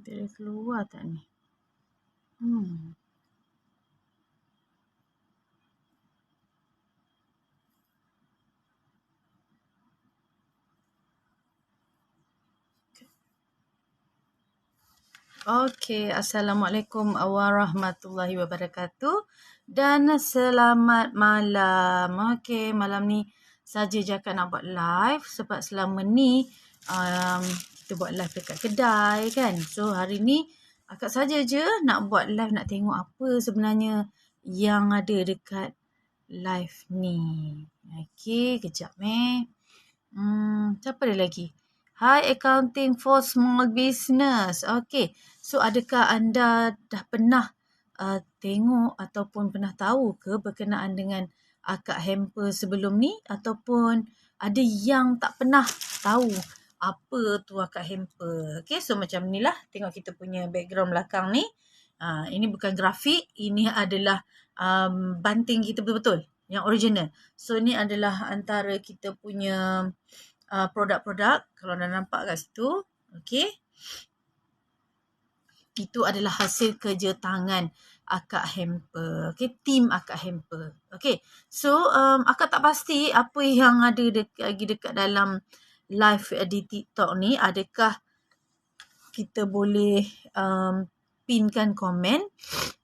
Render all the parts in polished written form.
Dia keluar tak ni? Okey, Assalamualaikum warahmatullahi wabarakatuh dan selamat malam. Okey, malam ni saja Jaka nak buat live sebab selama ni kita buat live dekat kedai kan. So hari ni akak saja je nak buat live, nak tengok apa sebenarnya yang ada dekat live ni. Okey, kejap siapa ada lagi? Hi, Accounting for Small Business. Okey, so adakah anda dah pernah tengok ataupun pernah tahu ke berkenaan dengan akak hamper sebelum ni, ataupun ada yang tak pernah tahu apa tu akak hamper? Okey, so macam ni lah. Tengok kita punya background belakang ni. Ini bukan grafik, ini adalah banting kita betul-betul, yang original. So ni adalah antara kita punya produk-produk, kalau dah nampak kat situ. Okey, itu adalah hasil kerja tangan akak hamper. Okey, tim akak hamper. Okey, so akak tak pasti apa yang ada lagi dekat dalam live di TikTok ni. Adakah kita boleh pinkan komen,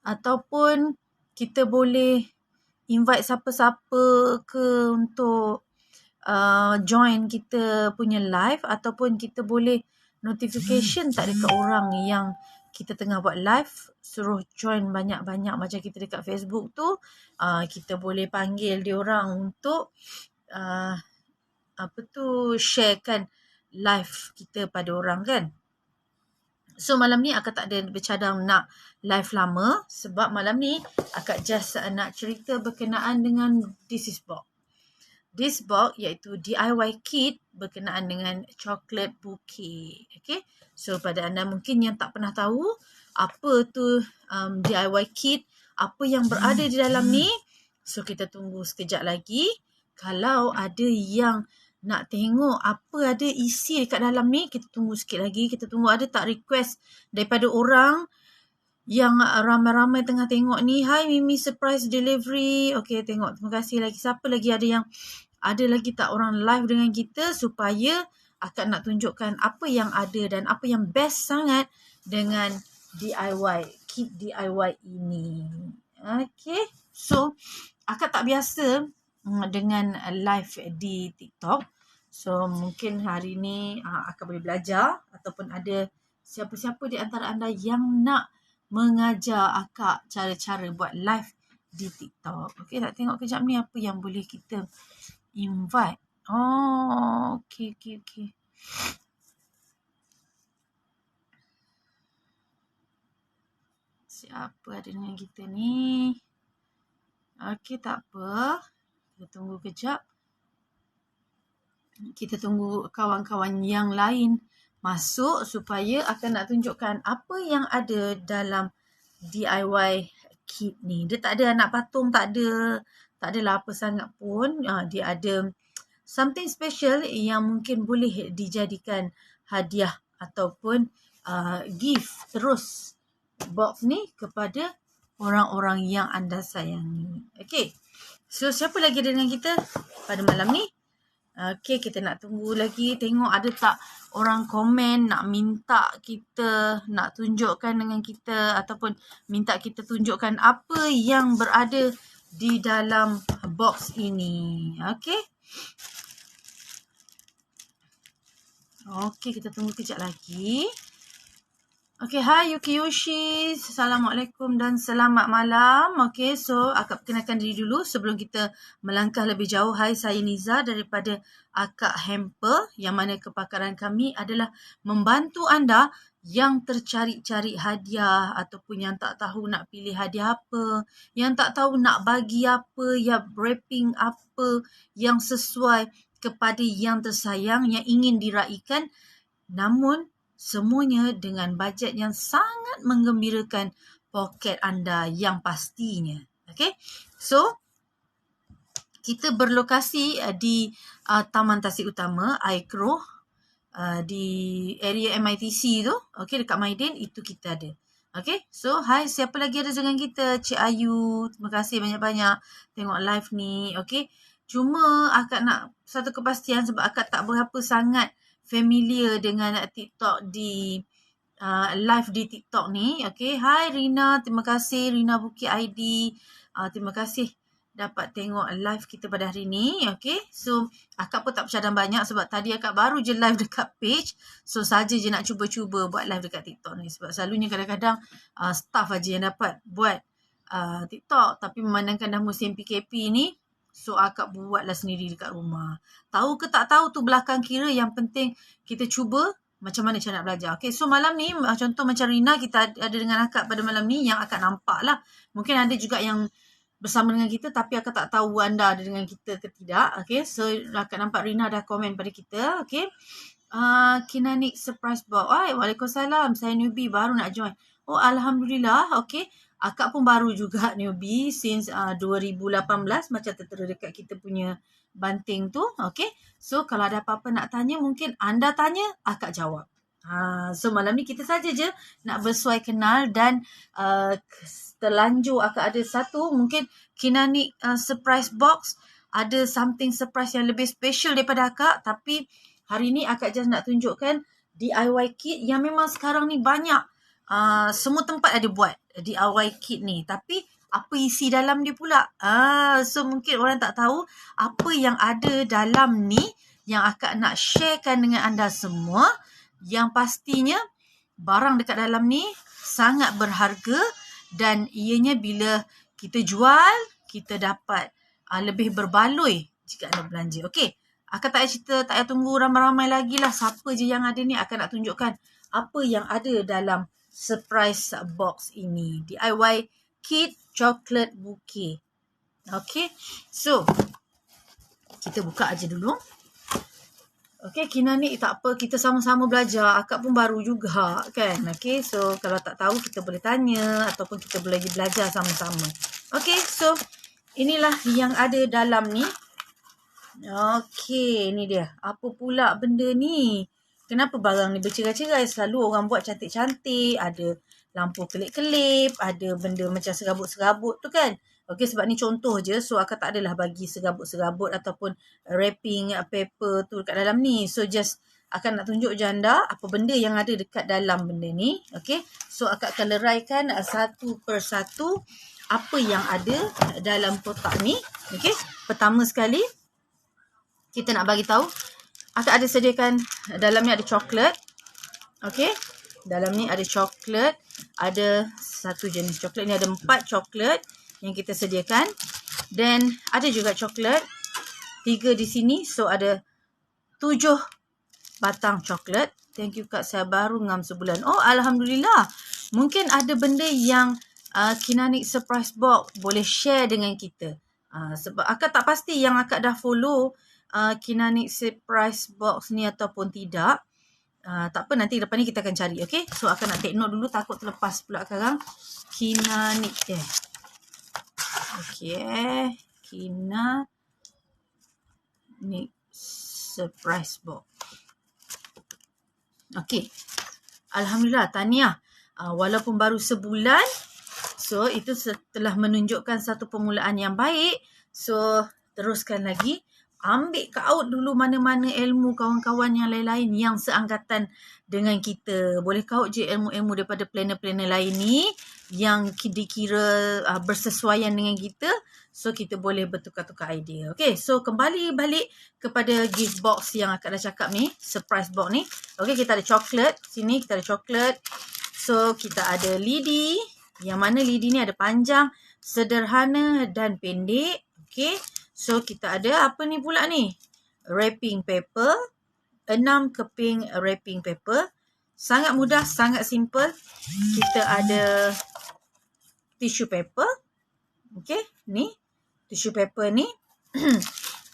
ataupun kita boleh invite siapa-siapa ke untuk join kita punya live, ataupun kita boleh notification tak dekat orang yang kita tengah buat live, suruh join banyak-banyak macam kita dekat Facebook tu. Kita boleh panggil dia orang untuk sharekan live kita pada orang kan. So malam ni akak tak ada bercadang nak live lama, sebab malam ni akak just nak cerita berkenaan dengan this is box. This box iaitu DIY kit berkenaan dengan chocolate bouquet. Okay, so pada anda mungkin yang tak pernah tahu apa tu DIY kit, apa yang berada di dalam ni, so kita tunggu sekejap lagi. Kalau ada yang nak tengok apa ada isi dekat dalam ni, kita tunggu sikit lagi. Kita tunggu ada tak request daripada orang yang ramai-ramai tengah tengok ni. Hi Mimi, surprise delivery. Okay, tengok. Terima kasih lagi. Siapa lagi ada lagi tak orang live dengan kita, supaya akak nak tunjukkan apa yang ada dan apa yang best sangat dengan DIY, kit DIY ini. Okay, so akak tak biasa dengan live di TikTok. So mungkin hari ni akak boleh belajar, ataupun ada siapa-siapa di antara anda yang nak mengajar akak cara-cara buat live di TikTok. Okay, nak tengok kejap ni apa yang boleh kita invite. Okay. Siapa ada dengan kita ni? Okay, tak apa. Kita tunggu kejap. Kita tunggu kawan-kawan yang lain masuk supaya akan nak tunjukkan apa yang ada dalam DIY kit ni. Dia tak ada anak patung, tak adalah apa sangat pun. Dia ada something special yang mungkin boleh dijadikan hadiah ataupun gift terus box ni kepada orang-orang yang anda sayangi. Okay, so siapa lagi ada dengan kita pada malam ni? Okay, kita nak tunggu lagi, tengok ada tak orang komen nak minta kita nak tunjukkan dengan kita, ataupun minta kita tunjukkan apa yang berada di dalam box ini. Okay. Okay, kita tunggu kejap lagi. Okay, hi Yuki Yoshi. Assalamualaikum dan selamat malam. Okay, so akak perkenalkan diri dulu sebelum kita melangkah lebih jauh. Hai, saya Niza daripada Akak Hamper, yang mana kepakaran kami adalah membantu anda yang tercari-cari hadiah, ataupun yang tak tahu nak pilih hadiah apa, yang tak tahu nak bagi apa, yang wrapping apa yang sesuai kepada yang tersayang, yang ingin diraikan, namun semuanya dengan bajet yang sangat menggembirakan poket anda yang pastinya. Okay, so kita berlokasi di Taman Tasik Utama, Aikro, di area MITC tu, okay, dekat Maidin, itu kita ada. Okay, so hai, siapa lagi ada dengan kita? Cik Ayu, terima kasih banyak-banyak tengok live ni. Okay, cuma akak nak satu kepastian sebab akak tak berapa sangat familiar dengan TikTok di live di TikTok ni. Okay, hai Rina, terima kasih Rina Bukit ID. Terima kasih dapat tengok live kita pada hari ni. Okay, so akak pun tak bercadang banyak sebab tadi akak baru je live dekat page. So saja je nak cuba-cuba buat live dekat TikTok ni. Sebab selalunya kadang-kadang staff aja yang dapat buat TikTok. Tapi memandangkan dah musim PKP ni, so akak buatlah sendiri dekat rumah. Tahu ke tak tahu tu belakang kira, yang penting kita cuba macam mana cara nak belajar. Okay, so malam ni contoh macam Rina, kita ada dengan akak pada malam ni yang akak nampak lah. Mungkin ada juga yang bersama dengan kita tapi akak tak tahu anda ada dengan kita ke tidak. Okay, so akak nampak Rina dah komen pada kita. Okay, Kinanik surprise box. Waalaikumsalam, saya newbie baru nak join. Oh, Alhamdulillah. Okay, akak pun baru juga newbie since 2018 macam tertera dekat kita punya banting tu. Okay, so kalau ada apa-apa nak tanya, mungkin anda tanya, akak jawab. So malam ni kita saja je nak bersuai kenal dan terlanjur akak ada satu mungkin Kinanik surprise box, ada something surprise yang lebih special daripada akak. Tapi hari ni akak just nak tunjukkan DIY kit yang memang sekarang ni banyak, semua tempat ada buat DIY kit ni. Tapi apa isi dalam dia pula? So mungkin orang tak tahu apa yang ada dalam ni yang akak nak sharekan dengan anda semua. Yang pastinya barang dekat dalam ni sangat berharga dan ianya bila kita jual, kita dapat lebih berbaloi jika anda belanja. Okey, akak tak payah cerita, tak payah tunggu ramai-ramai lagi lah. Siapa je yang ada ni, akak nak tunjukkan apa yang ada dalam surprise box ini. DIY kit chocolate bouquet. Okey, so kita buka aja dulu. Okay, Kinanik tak apa, kita sama-sama belajar. Akak pun baru juga kan. Okay, so kalau tak tahu kita boleh tanya ataupun kita boleh belajar sama-sama. Okay, so inilah yang ada dalam ni. Okay, ni dia. Apa pula benda ni? Kenapa barang ni bercerai-cerai? Selalu orang buat cantik-cantik. Ada lampu kelip-kelip. Ada benda macam serabut-serabut tu kan. Okay, sebab ni contoh je. So, akak tak adalah bagi serabut-serabut ataupun wrapping paper tu dekat dalam ni. So, just akak nak tunjuk je anda apa benda yang ada dekat dalam benda ni. Okay, so akak akan leraikan satu persatu apa yang ada dalam kotak ni. Okay, pertama sekali kita nak bagi tahu, akak ada sediakan dalam ni ada coklat. Okay, dalam ni ada coklat. Ada satu jenis coklat. Ni ada 4 coklat yang kita sediakan. Dan ada juga coklat 3 di sini. So ada 7 batang coklat. Thank you Kak, saya baru ngam sebulan. Oh, Alhamdulillah. Mungkin ada benda yang Kinanik surprise box boleh share dengan kita. Sebab akak tak pasti yang akak dah follow Kinanik surprise box ni ataupun tidak. Tak apa, nanti lepas ni kita akan cari. Okay, so akak nak take note dulu, takut terlepas pula sekarang. Kinanik Okay, Kinanik surprise box. Okay, Alhamdulillah, tahniah. Walaupun baru sebulan, so itu setelah menunjukkan satu permulaan yang baik. So teruskan lagi. Ambil out dulu mana-mana ilmu kawan-kawan yang lain-lain yang seangkatan dengan kita. Boleh out je ilmu-ilmu daripada planner-planner lain ni yang dikira bersesuaian dengan kita. So kita boleh bertukar-tukar idea. Okay, so kembali balik kepada gift box yang akak dah cakap ni. Surprise box ni. Okay, kita ada coklat. Sini kita ada coklat. So kita ada lidi. Yang mana lidi ni ada panjang, sederhana dan pendek. Okay, so kita ada apa ni pula ni? Wrapping paper. 6 keping wrapping paper. Sangat mudah, sangat simple. Kita ada tissue paper. Okay, ni tissue paper ni.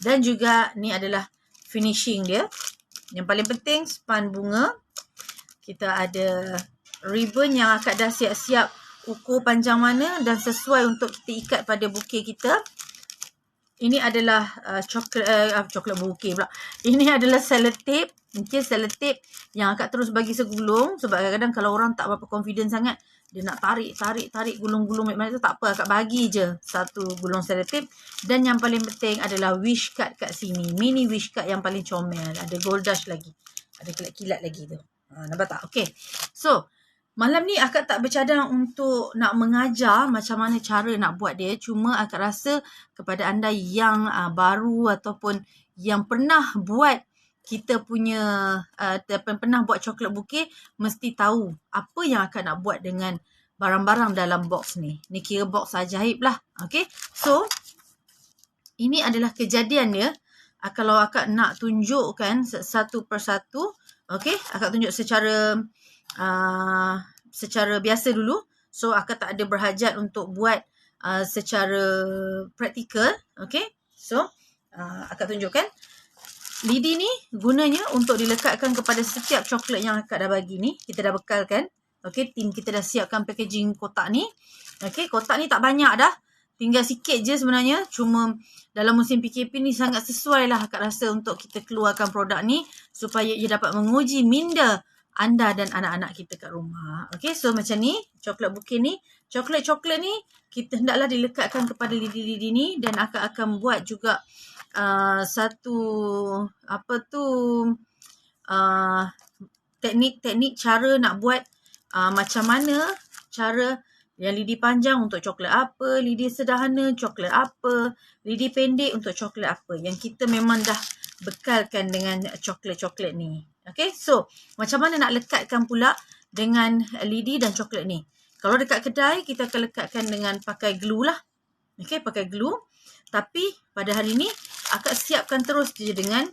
Dan juga ni adalah finishing dia. Yang paling penting span bunga. Kita ada ribbon yang akak dah siap-siap ukur panjang mana dan sesuai untuk kita ikat pada bouquet kita. Ini adalah coklat bouquet pula. Ini adalah selotip. Okay, selotip yang akak terus bagi segulung. Sebab kadang-kadang kalau orang tak berapa confident sangat, dia nak tarik gulung-gulung macam tu, tak apa. Akak bagi je satu gulung selotip. Dan yang paling penting adalah wish card kat sini. Mini wish card yang paling comel. Ada gold dust lagi. Ada kilat-kilat lagi tu. Nampak tak? Okay. So, malam ni akak tak bercadang untuk nak mengajar macam mana cara nak buat dia. Cuma akak rasa kepada anda yang baru ataupun yang pernah buat kita punya, pernah buat coklat bouquet, mesti tahu apa yang akak nak buat dengan barang-barang dalam box ni. Ni kira box ajaib lah. Okay. So, ini adalah kejadian dia. Kalau akak nak tunjukkan satu persatu, okay, akak tunjuk secara biasa dulu. So, akak tak ada berhajat untuk buat secara praktikal. Okay. So, akak tunjukkan. Lidi ni gunanya untuk dilekatkan kepada setiap coklat yang akak dah bagi ni. Kita dah bekalkan. Okay, tim kita dah siapkan packaging kotak ni. Okay, kotak ni tak banyak dah. Tinggal sikit je sebenarnya. Cuma dalam musim PKP ni sangat sesuai lah akak rasa untuk kita keluarkan produk ni. Supaya ia dapat menguji minda anda dan anak-anak kita kat rumah. Okay, so macam ni. Coklat bouquet ni. Coklat-coklat ni kita hendaklah dilekatkan kepada lidi-lidi ni. Dan akak akan buat juga teknik-teknik cara nak buat macam mana cara yang lidi panjang untuk coklat apa, lidi sederhana coklat apa, lidi pendek untuk coklat apa, yang kita memang dah bekalkan dengan coklat-coklat ni. Okay, so macam mana nak lekatkan pula dengan lidi dan coklat ni. Kalau dekat kedai kita akan lekatkan dengan pakai glue lah. Okay, pakai glue. Tapi pada hari ni akak siapkan terus je dengan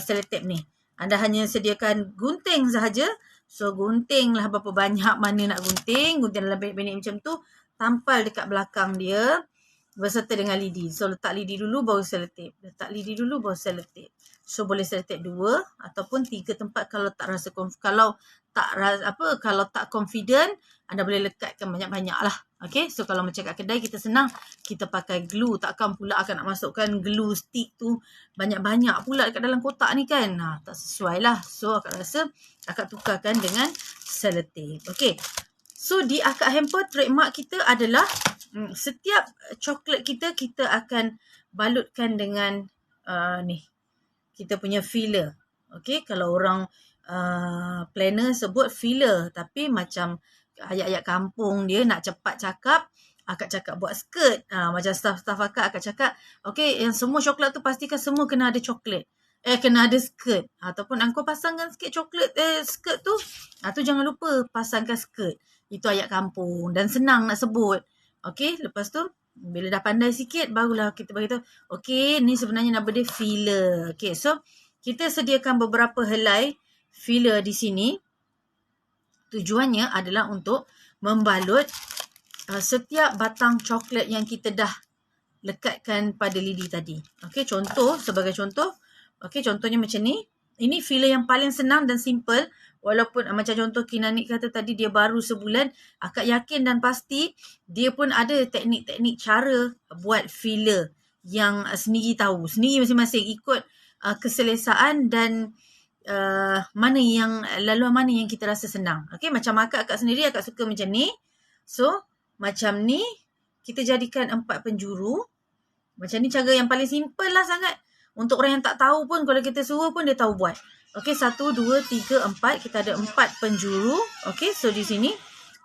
selotip ni. Anda hanya sediakan gunting sahaja. So, guntinglah berapa banyak mana nak gunting. Gunting dalam pendek-pendek macam tu. Tampal dekat belakang dia berserta dengan lidi. So, letak lidi dulu baru selotip. Letak lidi dulu baru selotip. So, boleh selotip 2 ataupun 3 tempat kalau tak rasa kalau tak confident, anda boleh lekatkan banyak-banyak lah. Okay, so kalau macam kat kedai kita senang, kita pakai glue. Takkan pula akan nak masukkan glue stick tu banyak-banyak pula dekat dalam kotak ni kan. Tak sesuai lah. So akak rasa akak tukarkan dengan selotip. Okay, so di akak hamper trademark kita adalah setiap coklat kita akan balutkan dengan ni. Kita punya filler. Okay, kalau orang planner sebut filler. Tapi macam ayat-ayat kampung dia nak cepat cakap, akak cakap buat skirt. Macam staff-staff akak cakap, okay, yang semua coklat tu pastikan semua kena ada coklat. Kena ada skirt. Ataupun angkau pasangkan sikit coklat, skirt tu. Tu jangan lupa pasangkan skirt. Itu ayat kampung dan senang nak sebut. Okay, lepas tu bila dah pandai sikit, barulah kita beritahu, okay, ni sebenarnya nama dia filler. Okay, so kita sediakan beberapa helai filler di sini. Tujuannya adalah untuk membalut setiap batang coklat yang kita dah lekatkan pada lidi tadi. Okey, sebagai contoh. Okey, contohnya macam ni. Ini filler yang paling senang dan simple. Walaupun macam contoh Kinani kata tadi dia baru sebulan, akak yakin dan pasti dia pun ada teknik-teknik cara buat filler yang sendiri tahu. Sendiri masing-masing ikut keselesaan dan laluan mana yang kita rasa senang. Okay, macam akak sendiri, akak suka macam ni. So, macam ni, kita jadikan 4 penjuru. Macam ni cara yang paling simple lah sangat. Untuk orang yang tak tahu pun, kalau kita suruh pun dia tahu buat. Okay, 1, 2, 3, 4. Kita ada 4 penjuru. Okay, so di sini,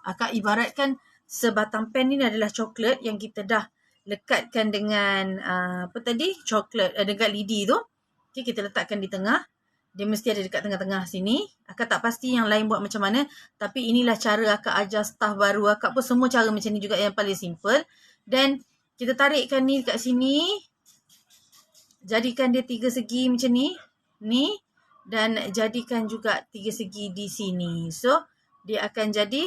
akak ibaratkan sebatang pen ni adalah coklat yang kita dah lekatkan dengan, coklat dekat lidi tu. Okay, kita letakkan di tengah. Dia mesti ada dekat tengah-tengah sini. Akak tak pasti yang lain buat macam mana. Tapi inilah cara akak ajar staff baru. Akak pun semua cara macam ni juga yang paling simple. Dan kita tarikkan ni dekat sini. Jadikan dia 3 segi macam ni. Ni. Dan jadikan juga 3 segi di sini. So, dia akan jadi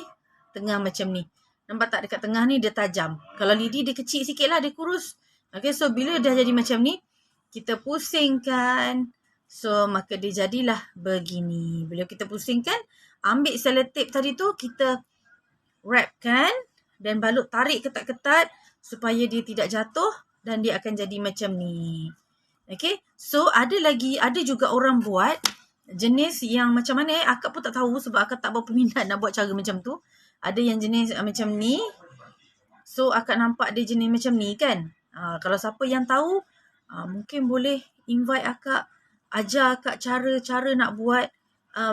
tengah macam ni. Nampak tak dekat tengah ni dia tajam. Kalau lidi dia kecil sikit lah. Dia kurus. Okay, so bila dah jadi macam ni. Kita pusingkan. So, maka dia jadilah begini. Bila kita pusingkan, ambil selotip tadi tu, kita wrapkan dan balut tarik ketat-ketat supaya dia tidak jatuh. dan dia akan jadi macam ni. Okay, so ada juga orang buat jenis yang macam mana akak pun tak tahu sebab akak tak berapa minat nak buat cara macam tu. Ada yang jenis macam ni. So akak nampak dia jenis macam ni kan. Kalau siapa yang tahu, mungkin boleh invite akak, ajar akak cara-cara nak buat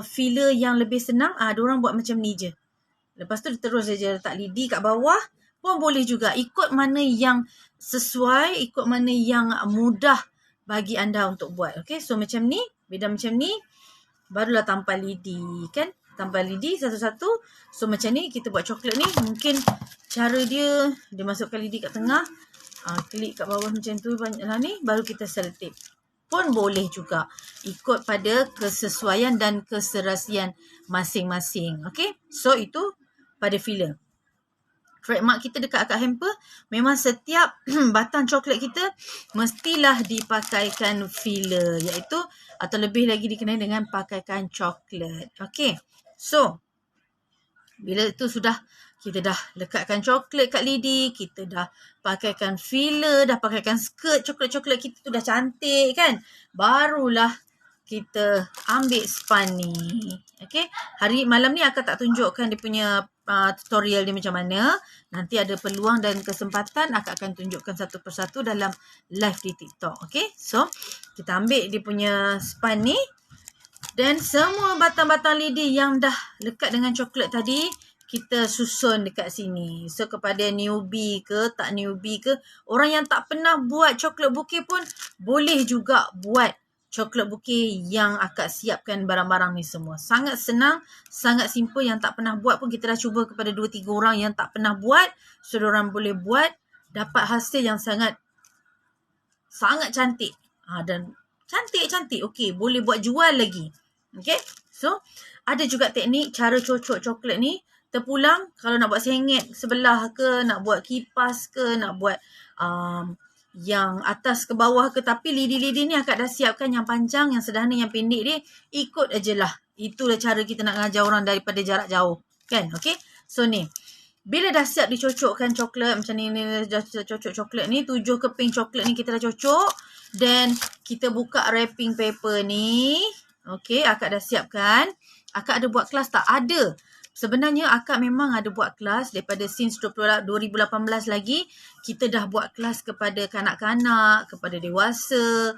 filler yang lebih senang. Diorang buat macam ni je. Lepas tu terus saja letak lidi kat bawah pun boleh juga. Ikut mana yang sesuai, ikut mana yang mudah bagi anda untuk buat. Okay, so macam ni, beda macam ni, barulah tampal lidi kan. Tampal lidi satu-satu. So macam ni kita buat coklat ni. Mungkin cara dia masukkan lidi kat tengah, klik kat bawah macam tu lah ni, baru kita selotip. Pun boleh juga. Ikut pada kesesuaian dan keserasian masing-masing. Okay, so itu pada filler. Trademark kita dekat akak hamper, memang setiap batang coklat kita mestilah dipakaikan filler, iaitu atau lebih lagi dikenali dengan pakaikan coklat. Okay, so bila itu sudah, kita dah lekatkan coklat kat lidi, kita dah pakaikan filler, dah pakaikan skirt coklat-coklat kita tu dah cantik kan, barulah kita ambil span ni. Okay, malam ni akak tak tunjukkan dia punya tutorial dia macam mana. Nanti ada peluang dan kesempatan akak akan tunjukkan satu persatu dalam live di TikTok. Okay, so kita ambil dia punya span ni dan semua batang-batang lidi yang dah lekat dengan coklat tadi kita susun dekat sini. So kepada newbie ke, tak newbie ke, orang yang tak pernah buat coklat bouquet pun boleh juga buat coklat bouquet yang akak siapkan barang-barang ni semua. Sangat senang, sangat simple. Yang tak pernah buat pun kita dah cuba kepada 2-3 orang yang tak pernah buat. So, diorang boleh buat, dapat hasil yang sangat cantik. Dan cantik-cantik. Okey, boleh buat jual lagi. Okey, so ada juga teknik cara cocok coklat ni. Terpulang, kalau nak buat sengit sebelah ke, nak buat kipas ke, nak buat yang atas ke bawah ke, tapi lidi-lidi ni akak dah siapkan yang panjang, yang sederhana, yang pendek dia. Ikut aje lah. Itulah cara kita nak ngajar orang daripada jarak jauh. Kan? Okay? So ni. Bila dah siap dicocokkan coklat, macam ni dah cocok coklat ni, 7 keping coklat ni kita dah cocok. Then kita buka wrapping paper ni. Okay, akak dah siapkan. Akak ada buat kelas tak? Ada. Sebenarnya akak memang ada buat kelas daripada since 2018 lagi. Kita dah buat kelas kepada kanak-kanak, kepada dewasa.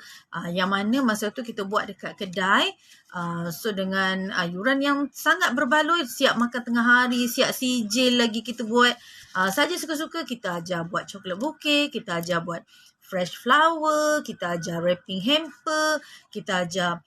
Yang mana masa tu kita buat dekat kedai. So dengan yuran yang sangat berbaloi, siap makan tengah hari, siap sijil lagi kita buat. Saja suka-suka kita ajar buat coklat bouquet, kita ajar buat fresh flower, kita ajar wrapping hamper, kita ajar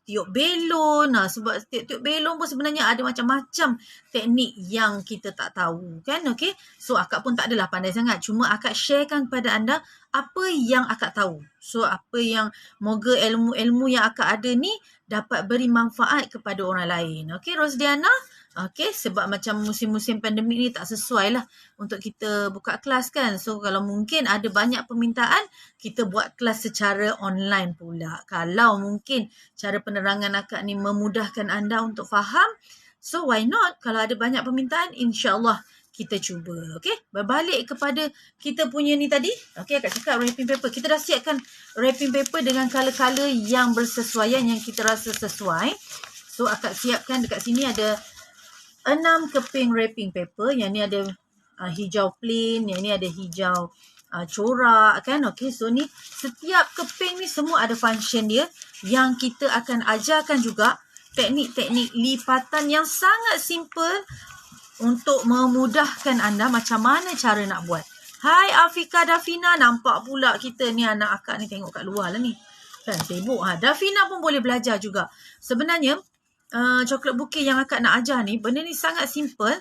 tiup belon. Sebab tiup belon pun sebenarnya ada macam-macam teknik yang kita tak tahu kan. Okay, so akak pun tak adalah pandai sangat, cuma akak sharekan kepada anda apa yang akak tahu. So apa yang moga ilmu-ilmu yang akak ada ni dapat beri manfaat kepada orang lain. Okay, Rosdiana. Okay, sebab macam musim-musim pandemik ni tak sesuai lah untuk kita buka kelas kan. So kalau mungkin ada banyak permintaan, kita buat kelas secara online pula. Kalau mungkin cara penerangan akak ni memudahkan anda untuk faham, so why not? Kalau ada banyak permintaan, insyaAllah kita cuba. Okay, berbalik kepada kita punya ni tadi. Okay, akak cakap wrapping paper. Kita dah siapkan wrapping paper dengan color-color yang bersesuaian, yang kita rasa sesuai. So akak siapkan dekat sini ada 6 keping wrapping paper. Yang ni ada hijau plain, yang ni ada hijau corak kan. Okay, so ni setiap keping ni semua ada function dia, yang kita akan ajarkan juga teknik-teknik lipatan yang sangat simple untuk memudahkan anda macam mana cara nak buat. Hai Afika Dafina, nampak pula kita ni anak akak ni tengok kat luar lah ni. Kan sibuk. Dafina pun boleh belajar juga. Sebenarnya coklat bouquet yang akak nak ajar ni, benda ni sangat simple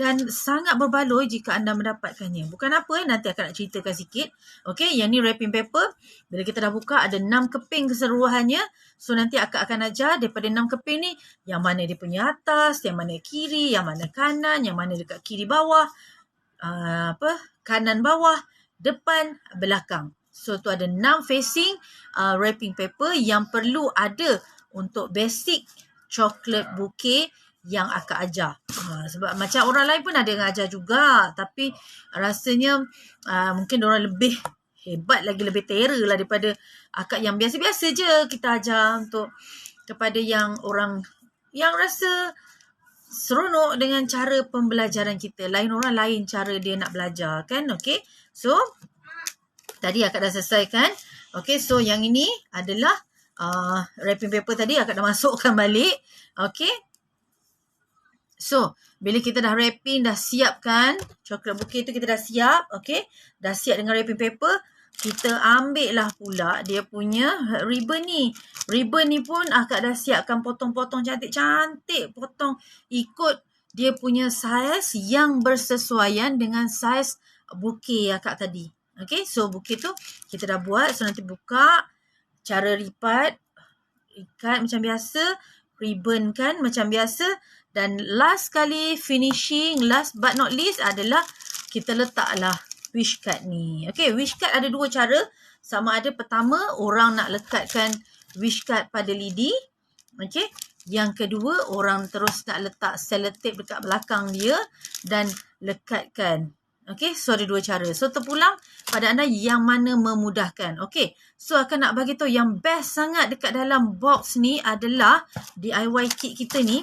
dan sangat berbaloi jika anda mendapatkannya. Bukan apa, nanti akak nak ceritakan sikit. Okay, yang ni wrapping paper. Bila kita dah buka, ada 6 keping keseluruhannya. So nanti akak akan ajar daripada 6 keping ni, yang mana dia punya atas, yang mana kiri, yang mana kanan, yang mana dekat kiri bawah, kanan bawah, depan, belakang. So tu ada 6 facing wrapping paper yang perlu ada untuk basic coklat bouquet yang akak ajar. Sebab macam orang lain pun ada yang ajar juga. Tapi rasanya mungkin orang lebih hebat lagi, lebih terror lah daripada akak yang biasa-biasa je kita ajar untuk kepada yang orang yang rasa seronok dengan cara pembelajaran kita. Lain orang lain cara dia nak belajar kan. Okay. So, tadi akak dah selesaikan. Okay. So, yang ini adalah wrapping paper tadi akak dah masukkan balik. Okay. So, bila kita dah wrapping, dah siapkan coklat bouquet tu, kita dah siap. Okay. Dah siap dengan wrapping paper. Kita ambil lah pula dia punya ribbon ni. Ribbon ni pun akak dah siapkan potong-potong cantik-cantik. Potong ikut dia punya saiz yang bersesuaian dengan saiz bouquet akak tadi. Okay, so bouquet tu kita dah buat. So, nanti buka. Cara lipat. Ikat macam biasa. Ribbon kan macam biasa. Dan last kali finishing, last but not least adalah kita letaklah wish card ni. Okay, wish card ada dua cara. Sama ada pertama, orang nak lekatkan wish card pada lidi. Okay. Yang kedua, orang terus nak letak sellotape dekat belakang dia dan lekatkan. Okay, so ada dua cara. So, terpulang pada anda yang mana memudahkan. Okay, so akan nak bagi tahu yang best sangat dekat dalam box ni adalah DIY kit kita ni.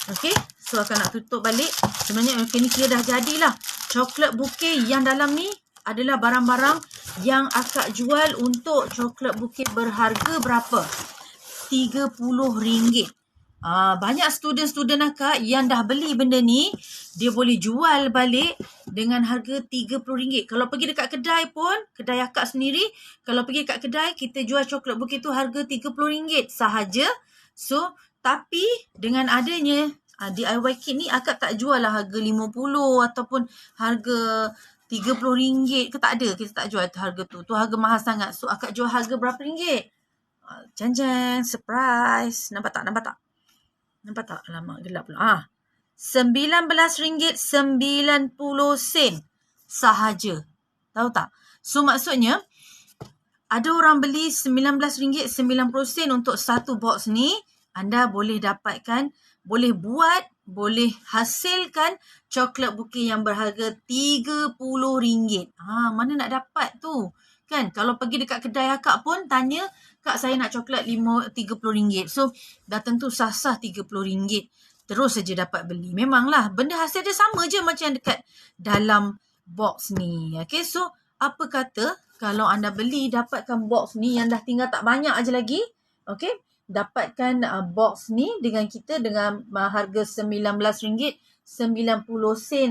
Okay, so akan nak tutup balik. Sebenarnya okay, ni kira dah jadilah. Coklat bouquet yang dalam ni adalah barang-barang yang akak jual untuk coklat bouquet berharga berapa? RM30. Banyak student-student akak yang dah beli benda ni, dia boleh jual balik dengan harga RM30. Kalau pergi dekat kedai pun, kedai akak sendiri, kalau pergi dekat kedai, kita jual coklat bouquet tu harga RM30 sahaja. So, tapi dengan adanya DIY kit ni, akak tak jual lah harga RM50 ataupun harga RM30 ke, tak ada. Kita tak jual harga tu. Tu harga mahal sangat. So, akak jual harga berapa ringgit? Jan-jan, surprise. Nampak tak? Nampak tak? Nampak tak? Alamak, gelap pula. RM19.90 sahaja. Tahu tak? So, maksudnya, ada orang beli RM19.90 untuk satu box ni. Anda boleh dapatkan, boleh buat, boleh hasilkan coklat bouquet yang berharga RM30. Mana nak dapat tu? Kan? Kalau pergi dekat kedai akak pun tanya, Kak, saya nak coklat RM30. So, dah tentu sah-sah RM30. Terus saja dapat beli. Memanglah, benda hasil dia sama je macam dekat dalam box ni. Okay, so apa kata kalau anda beli, dapatkan box ni yang dah tinggal tak banyak aja lagi. Okay, dapatkan box ni dengan kita dengan harga RM19.90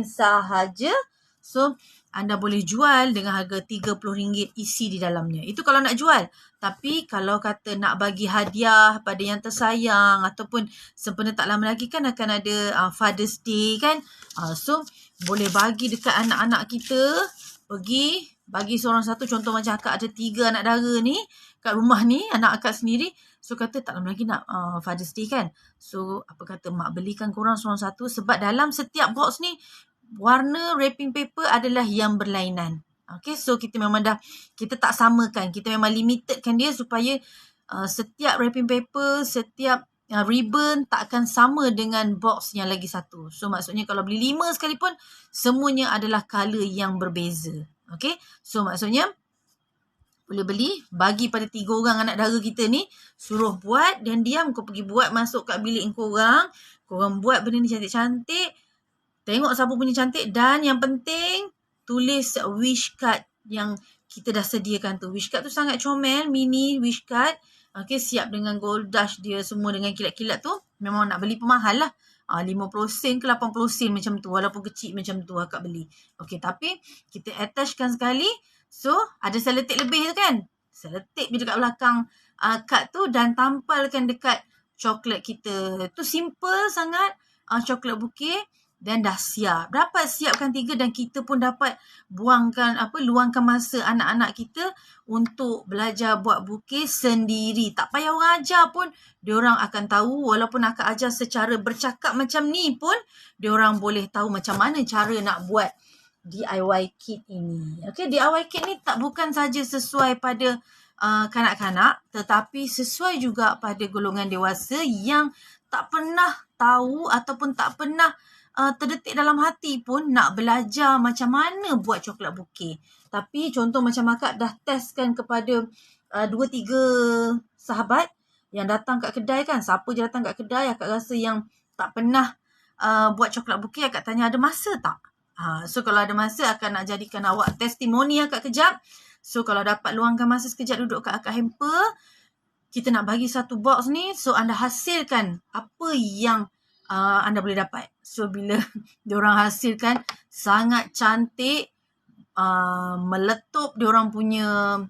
sahaja. So, anda boleh jual dengan harga RM30 isi di dalamnya. Itu kalau nak jual. Tapi kalau kata nak bagi hadiah pada yang tersayang ataupun sempena tak lama lagi kan akan ada Father's Day kan. So, boleh bagi dekat anak-anak kita. Pergi bagi seorang satu. Contoh macam akak ada 3 anak dara ni kat rumah ni, anak akak sendiri. So, kata tak lama lagi nak Father's Day kan. So, apa kata mak belikan korang seorang satu. Sebab dalam setiap box ni, warna wrapping paper adalah yang berlainan. Okay, so kita memang kita tak samakan. Kita memang limitedkan dia supaya setiap wrapping paper, setiap ribbon tak akan sama dengan box yang lagi satu. So, maksudnya kalau beli 5 sekalipun, semuanya adalah colour yang berbeza. Okay, so maksudnya boleh beli, bagi pada 3 orang anak dara kita ni, suruh buat dan diam. Kau pergi buat, masuk kat bilik korang. Korang buat benda ni cantik-cantik. Tengok siapa punya cantik dan yang penting tulis wish card yang kita dah sediakan tu. Wish card tu sangat comel, mini wish card. Okay, siap dengan gold dash dia semua dengan kilat-kilat tu. Memang nak beli pemahal lah. 50 sen ke 80 sen macam tu. Walaupun kecil macam tu akak beli. Okay, tapi kita attachkan sekali. So, ada sellotape lebih tu kan. Sellotape je dekat belakang kad tu dan tampalkan dekat coklat kita. Tu simple sangat coklat bouquet. Dan dah siap. Dapat siapkan 3 dan kita pun dapat luangkan masa anak-anak kita untuk belajar buat bouquet sendiri. Tak payah orang ajar pun, diorang akan tahu. Walaupun akak ajar secara bercakap macam ni pun, diorang boleh tahu macam mana cara nak buat DIY kit ini. Okay, DIY kit ni bukan saja sesuai pada kanak-kanak, tetapi sesuai juga pada golongan dewasa yang tak pernah tahu ataupun tak pernah terdetik dalam hati pun nak belajar macam mana buat coklat bouquet. Tapi contoh macam akak dah testkan kepada 2-3 sahabat yang datang kat kedai kan. Siapa je datang kat kedai, akak rasa yang tak pernah buat coklat bouquet, akak tanya ada masa tak? So kalau ada masa, akak nak jadikan awak testimoni akak kejap. So kalau dapat luangkan masa sekejap duduk kat akak hamper, kita nak bagi satu box ni, so anda hasilkan apa yang anda boleh dapat. So bila diorang hasilkan, sangat cantik, meletup diorang punya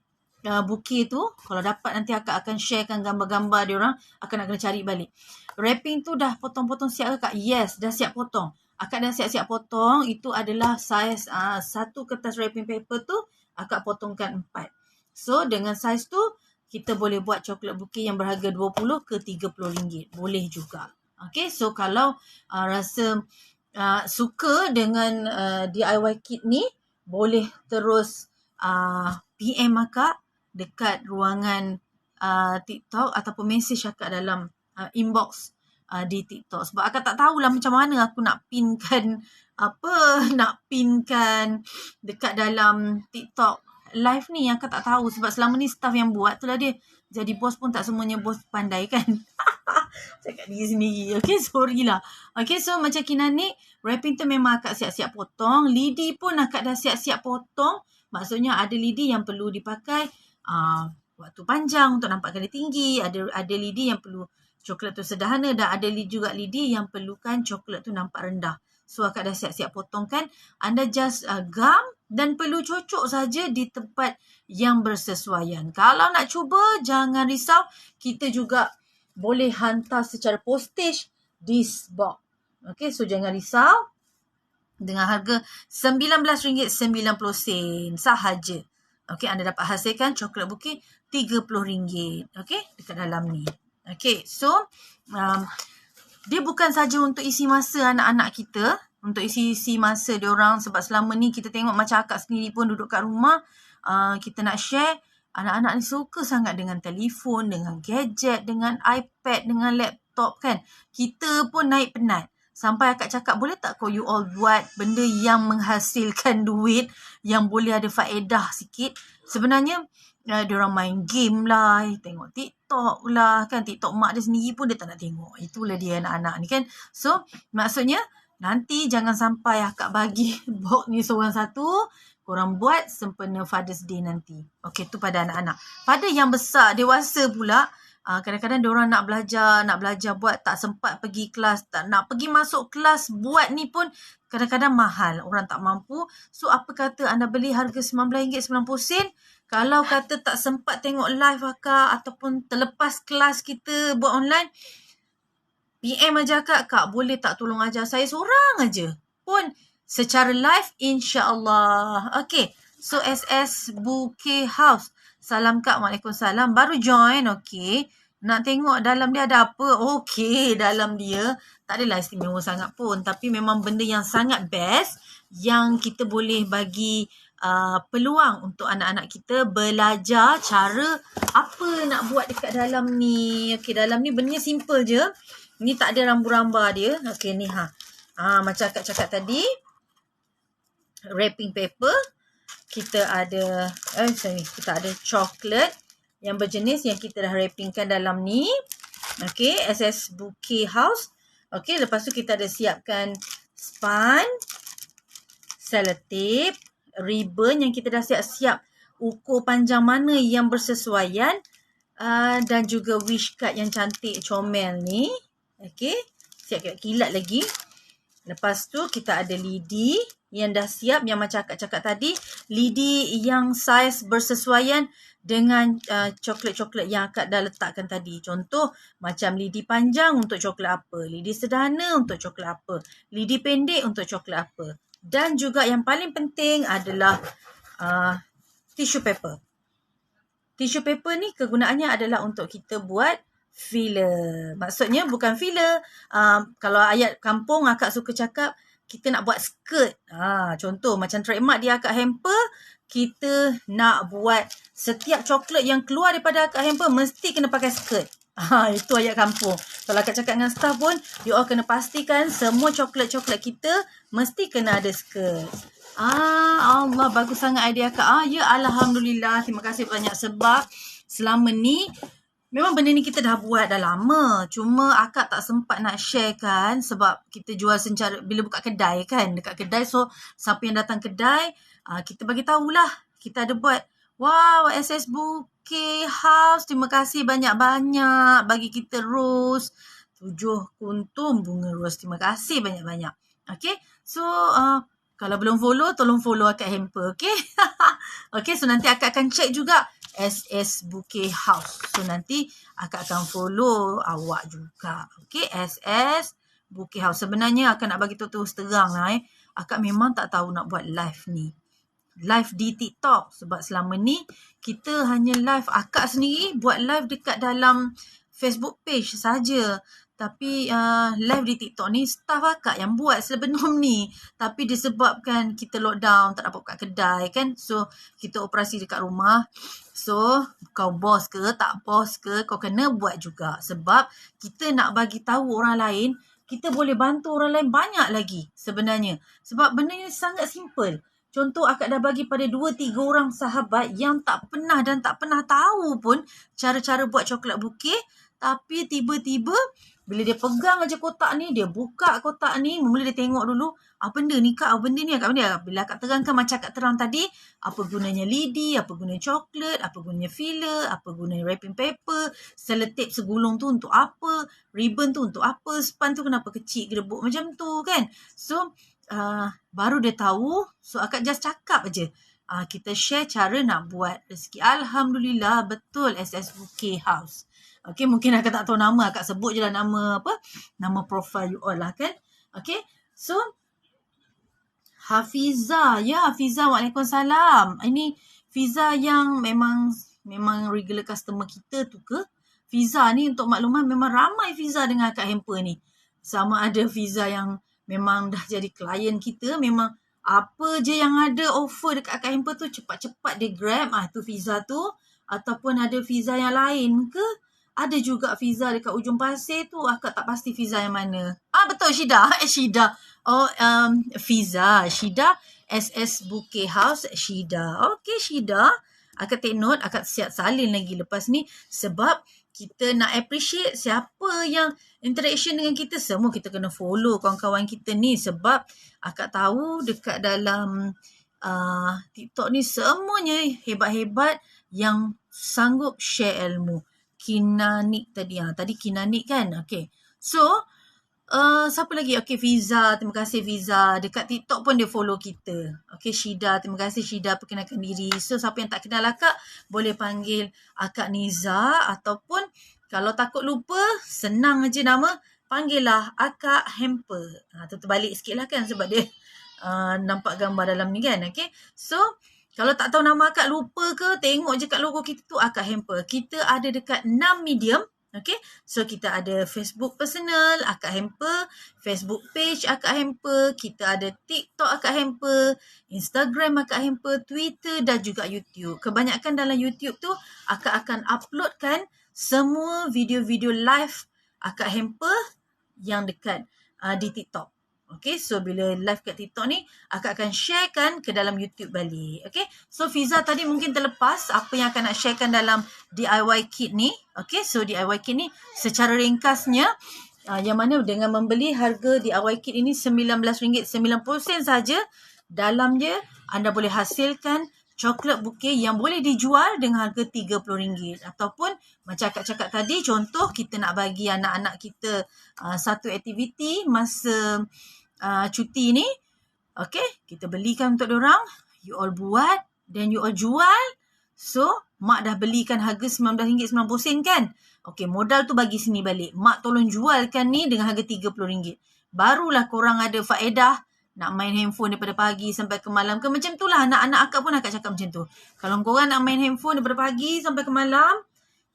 bouquet tu. Kalau dapat nanti akak akan sharekan gambar-gambar diorang, akak nak kena cari balik. Wrapping tu dah potong-potong siap ke kak? Yes, dah siap potong. Akak dah siap-siap potong. Itu adalah saiz satu kertas wrapping paper tu, akak potongkan 4. So dengan saiz tu, kita boleh buat coklat bouquet yang berharga RM20 ke RM30. Boleh juga. Okay, so kalau rasa suka dengan DIY kit ni, boleh terus PM akak dekat ruangan TikTok ataupun message akak dalam inbox di TikTok. Sebab akak tak tahulah macam mana aku nak pinkan dekat dalam TikTok live ni. Akak tak tahu sebab selama ni staff yang buat tu lah dia. Jadi bos pun tak semuanya bos pandai kan. Cakap diri sendiri. Okay, sorry lah. Okay, so macam Kinan ni, wrapping tu memang akak siap-siap potong. Lidi pun akak dah siap-siap potong. Maksudnya ada lidi yang perlu dipakai waktu panjang untuk nampakkan dia tinggi. Ada lidi yang perlu coklat tu sederhana dan ada juga lidi yang perlukan coklat tu nampak rendah. So akak dah siap-siap potongkan. Anda just gam dan perlu cocok saja di tempat yang bersesuaian. Kalau nak cuba, jangan risau. Kita juga boleh hantar secara postage this box. Okay, so jangan risau. Dengan harga RM19.90 sahaja. Okay, anda dapat hasilkan coklat bouquet RM30. Okay, dekat dalam ni. Okay, so dia bukan saja untuk isi masa anak-anak kita, untuk isi masa diorang, sebab selama ni kita tengok macam akak sendiri pun duduk kat rumah, kita nak share, anak-anak ni suka sangat dengan telefon, dengan gadget, dengan iPad, dengan laptop kan. Kita pun naik penat. Sampai akak cakap, boleh tak kau you all buat benda yang menghasilkan duit, yang boleh ada faedah sikit. Sebenarnya, diorang main game lah, tengok TikTok lah kan. TikTok mak dia sendiri pun dia tak nak tengok. Itulah dia anak-anak ni kan. So, maksudnya, nanti jangan sampai akak bagi box ni seorang satu, korang buat sempena Father's Day nanti. Okay, tu pada anak-anak. Pada yang besar, dewasa pula, kadang-kadang diorang nak belajar buat, tak sempat pergi kelas, tak nak pergi masuk kelas buat ni pun kadang-kadang mahal, orang tak mampu. So apa kata anda beli harga RM19.90, kalau kata tak sempat tengok live akak ataupun terlepas kelas kita buat online, PM aja kak boleh tak tolong ajar saya seorang aja pun secara live, insya-Allah. Okay, so SS Bouquet House. Salam kak, waalaikumsalam. Baru join, okay. Nak tengok dalam dia ada apa? Okay, dalam dia tak adalah istimewa sangat pun. Tapi memang benda yang sangat best yang kita boleh bagi peluang untuk anak-anak kita belajar cara apa nak buat dekat dalam ni. Okay, dalam ni benda simple je. Ni tak ada rambu-ramba dia. Okay, ni macam akak cakap tadi. Wrapping paper. Kita ada coklat yang berjenis yang kita dah wrappingkan dalam ni. Okay, SS Bouquet House. Okay, lepas tu kita ada siapkan span, selotip, ribbon yang kita dah siap-siap ukur panjang mana yang bersesuaian, dan juga wish card yang cantik comel ni. Okay, siap kilat lagi. Lepas tu kita ada lidi yang dah siap, yang macam akak cakap tadi, lidi yang saiz bersesuaian dengan coklat-coklat yang akak dah letakkan tadi. Contoh macam lidi panjang untuk coklat apa, lidi sederhana untuk coklat apa, lidi pendek untuk coklat apa. Dan juga yang paling penting adalah tissue paper. Tissue paper ni kegunaannya adalah untuk kita buat filler. Maksudnya bukan filler. Kalau ayat kampung akak suka cakap, kita nak buat skirt. Contoh macam trademark dia akak hamper, kita nak buat setiap coklat yang keluar daripada akak hamper mesti kena pakai skirt. Itu ayat kampung. Kalau akak cakap dengan staff pun, you all kena pastikan semua coklat-coklat kita mesti kena ada skirt. Allah, bagus sangat idea akak. Ya, Alhamdulillah. Terima kasih banyak sebab selama ni memang benda ni kita dah buat dah lama. Cuma akak tak sempat nak share kan sebab kita jual secara bila buka kedai kan. Dekat kedai, so siapa yang datang kedai, kita bagi tahulah. Kita ada buat. Wow, SS Bouquet House. Terima kasih banyak-banyak bagi kita rose. 7 kuntum bunga rose. Terima kasih banyak-banyak. Okay, so kalau belum follow, tolong follow akak hamper. Okay. Okay, so nanti akak akan check juga SS Bouquet House. So nanti akak akan follow awak juga. Okay, SS Bouquet House. Sebenarnya akak nak bagi terus terang lah akak memang tak tahu nak buat live ni. Live di TikTok. Sebab selama ni kita hanya live. Akak sendiri buat live dekat dalam Facebook page saja. Tapi live di TikTok ni staff akak yang buat sebelum ni. Tapi disebabkan kita lockdown, tak dapat buka kedai kan. So, kita operasi dekat rumah. So, kau bos ke, tak bos ke, kau kena buat juga. Sebab kita nak bagi tahu orang lain, kita boleh bantu orang lain banyak lagi sebenarnya. Sebab benda ni sangat simple. Contoh akak dah bagi pada 2-3 orang sahabat yang tak pernah dan tak pernah tahu pun cara-cara buat coklat bouquet. Tapi tiba-tiba bila dia pegang aja kotak ni, dia buka kotak ni, mula dia tengok dulu, apa benda ni kak, apa benda ni kak, benda. Bila akak terangkan macam akak terang tadi, apa gunanya lidi, apa gunanya coklat, apa gunanya filler, apa gunanya wrapping paper, selotip segulung tu untuk apa, ribbon tu untuk apa, span tu kenapa kecil gerebuk macam tu kan. So, baru dia tahu, so akak just cakap aja. Kita share cara nak buat rezeki. Alhamdulillah, betul SS Bouquet House. Okay, mungkin akak tak tahu nama, akak sebut je lah nama apa, nama profile you all lah kan. Okay, so Hafiza, ya Hafiza, waalaikumsalam. Ini Fiza yang memang regular customer kita tu ke? Fiza ni untuk makluman memang ramai Fiza dengan akak hamper ni. Sama ada Fiza yang memang dah jadi klien kita, memang apa je yang ada offer dekat akak hamper tu cepat-cepat dia grab. Tu Fiza tu. Ataupun ada Fiza yang lain ke? Ada juga Fiza dekat ujung pasir tu. Akak tak pasti Fiza yang mana. Betul, Syida. Syida. Fiza. Syida. SS Bouquet House. Syida. Okay, Syida. Akak take note. Akak siap salin lagi lepas ni. Sebab kita nak appreciate siapa yang interaction dengan kita. Semua kita kena follow kawan-kawan kita ni. Sebab akak tahu dekat dalam TikTok ni semuanya hebat-hebat yang sanggup share ilmu. Kinanik tadi. Tadi Kinanik kan? Okay. So, siapa lagi? Okay, Fiza. Terima kasih Fiza. Dekat TikTok pun dia follow kita. Okay, Syida. Terima kasih Syida perkenalkan diri. So, siapa yang tak kenal akak, boleh panggil Akak Niza. Ataupun kalau takut lupa, senang aja nama. Panggillah Akak Hamper. Terbalik sikit lah kan sebab dia nampak gambar dalam ni kan. Okay. So, kalau tak tahu nama akak, lupa ke, tengok je kat logo kita tu, Akak Hamper. Kita ada dekat 6 medium. Okay. So, kita ada Facebook personal, Akak Hamper. Facebook page, Akak Hamper. Kita ada TikTok, Akak Hamper. Instagram, Akak Hamper. Twitter dan juga YouTube. Kebanyakan dalam YouTube tu, akak akan uploadkan semua video-video live Akak Hamper yang dekat di TikTok. Okay, so bila live kat TikTok ni, akak akan sharekan ke dalam YouTube balik. Okay, so Fiza tadi mungkin terlepas apa yang akan nak sharekan dalam DIY kit ni. Okay, so DIY kit ni secara ringkasnya, yang mana dengan membeli harga DIY kit ini RM19.90 saja, dalam dia anda boleh hasilkan coklat bouquet yang boleh dijual dengan harga RM30. Ataupun macam akak cakap tadi, contoh kita nak bagi anak-anak kita satu aktiviti masa cuti ni. Okay, kita belikan untuk diorang, you all buat dan you all jual. So, mak dah belikan harga RM19.90 kan. Okay, modal tu bagi sini balik. Mak tolong jualkan ni dengan harga RM30. Barulah korang ada faedah nak main handphone daripada pagi sampai ke malam ke. Macam tu lah anak-anak akak pun akak cakap macam tu. Kalau korang nak main handphone daripada pagi sampai ke malam,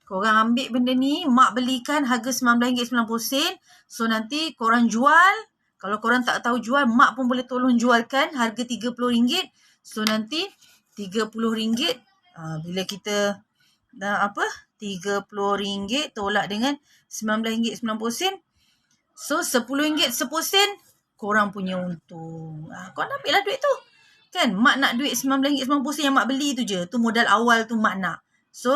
korang ambil benda ni, mak belikan harga RM19.90. So nanti korang jual. Kalau korang tak tahu jual, mak pun boleh tolong jualkan harga RM30. So nanti RM30, bila kita RM30 tolak dengan RM19.90. So RM10.10 korang punya untung. Korang ambil lah duit tu. Kan mak nak duit RM19.90 yang mak beli tu je. Tu modal awal tu mak nak. So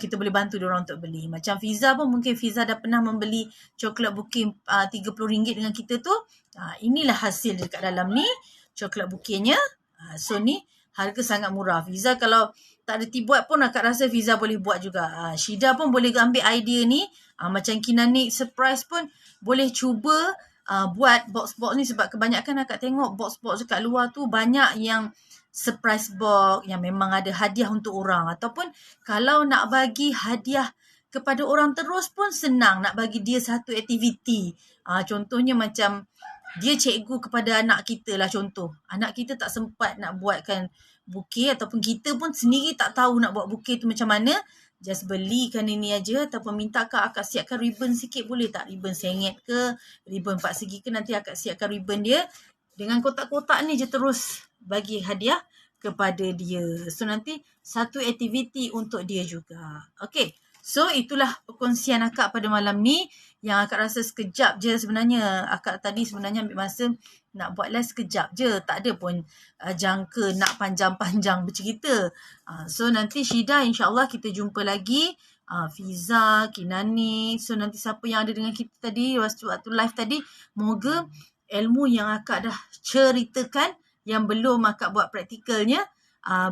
kita boleh bantu diorang untuk beli. Macam Fiza pun mungkin Fiza dah pernah membeli coklat bouquet RM30 dengan kita tu. Inilah hasil dekat dalam ni coklat bouquetnya. So ni harga sangat murah. Fiza kalau tak reti buat pun akak rasa Fiza boleh buat juga. Syida pun boleh ambil idea ni. Macam Kinanik surprise pun boleh cuba buat box-box ni sebab kebanyakan akak tengok box-box dekat luar tu banyak yang surprise box yang memang ada hadiah untuk orang. Ataupun kalau nak bagi hadiah kepada orang terus pun senang nak bagi dia satu aktiviti. Contohnya macam dia cikgu kepada anak kita lah contoh. Anak kita tak sempat nak buatkan bukit ataupun kita pun sendiri tak tahu nak buat bukit tu macam mana. Just belikan ini aja ataupun minta akak siapkan ribbon sikit boleh tak? Ribbon sengit ke, ribbon 4 segi ke, nanti akak siapkan ribbon dia. Dengan kotak-kotak ni je terus bagi hadiah kepada dia. So nanti satu aktiviti untuk dia juga. Okay. So itulah perkongsian akak pada malam ni yang akak rasa sekejap je sebenarnya. Akak tadi sebenarnya ambil masa nak buat live sekejap je. Tak ada pun jangka nak panjang-panjang bercerita. So nanti Syida insyaAllah kita jumpa lagi. Fiza, Kinani. So nanti siapa yang ada dengan kita tadi waktu live tadi. Moga ilmu yang akak dah ceritakan yang belum akak buat praktikalnya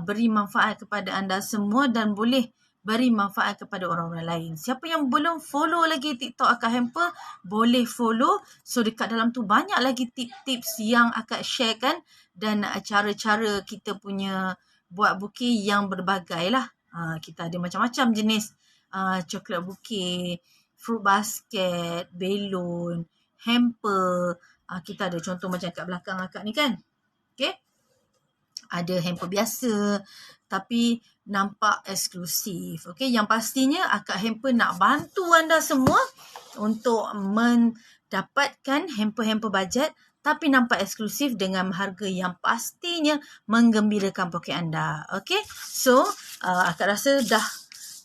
beri manfaat kepada anda semua dan boleh beri manfaat kepada orang-orang lain. Siapa yang belum follow lagi TikTok Akak Hamper, boleh follow. So dekat dalam tu banyak lagi tips-tips yang akak sharekan dan cara-cara kita punya buat bukit yang berbagai lah. Kita ada macam-macam jenis coklat bukit, fruit basket, balloon, hamper. Kita ada contoh macam kat belakang akak ni kan. Okay. Ada hamper biasa tapi nampak eksklusif. Okay, yang pastinya Akak Hamper nak bantu anda semua untuk mendapatkan hamper-hamper bajet tapi nampak eksklusif dengan harga yang pastinya menggembirakan poket anda. Okay, so akak rasa dah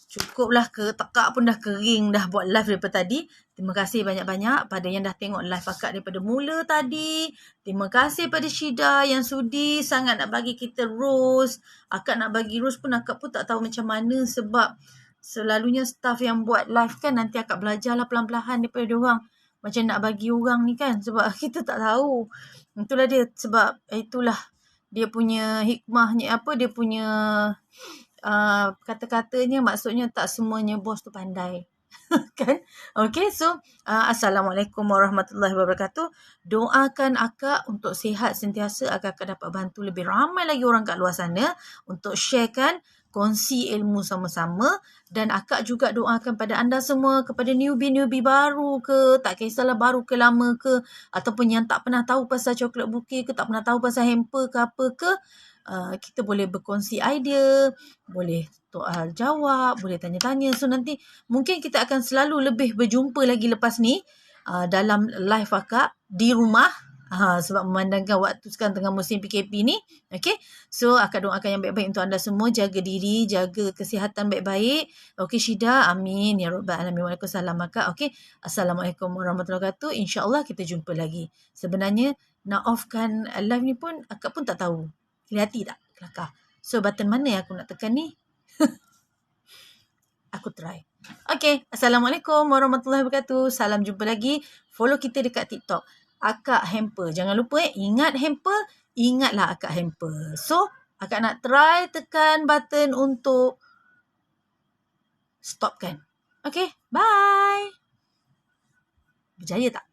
cukuplah, tekak pun dah kering dah buat live daripada tadi. Terima kasih banyak-banyak pada yang dah tengok live akak daripada mula tadi. Terima kasih pada Syida yang sudi sangat nak bagi kita rose. Akak nak bagi rose pun akak pun tak tahu macam mana sebab selalunya staff yang buat live kan nanti akak belajarlah pelan-pelan daripada diorang. Macam nak bagi orang ni kan sebab kita tak tahu. Itulah dia sebab itulah dia punya hikmahnya dia punya kata-katanya maksudnya tak semuanya bos tu pandai. Kan? Okay, so Assalamualaikum warahmatullahi wabarakatuh. Doakan akak untuk sihat sentiasa agar akak dapat bantu lebih ramai lagi orang kat luar sana untuk sharekan, kongsi ilmu sama-sama. Dan akak juga doakan pada anda semua, kepada newbie-newbie baru ke, tak kisahlah baru ke lama ke, ataupun yang tak pernah tahu pasal coklat bukit ke, tak pernah tahu pasal hamper ke apa ke, kita boleh berkongsi idea, boleh soal jawab, boleh tanya-tanya. So nanti mungkin kita akan selalu lebih berjumpa lagi lepas ni dalam live akak di rumah. Sebab memandangkan waktu sekarang tengah musim PKP ni. Okay. So akak doakan yang baik-baik untuk anda semua. Jaga diri, jaga kesihatan baik-baik. Okay Syida, amin. Ya Rabbal Alamin. Waalaikumsalam akak. Okay. Assalamualaikum warahmatullahi wabarakatuh. InsyaAllah kita jumpa lagi. Sebenarnya nak offkan live ni pun akak pun tak tahu. Kelihati tak kelakar? So button mana yang aku nak tekan ni? Aku try. Okay. Assalamualaikum warahmatullahi wabarakatuh. Salam jumpa lagi. Follow kita dekat TikTok. Akak Hamper. Jangan lupa ingat hamper. Ingatlah Akak Hamper. So, akak nak try tekan button untuk stopkan. Okay. Bye. Berjaya tak?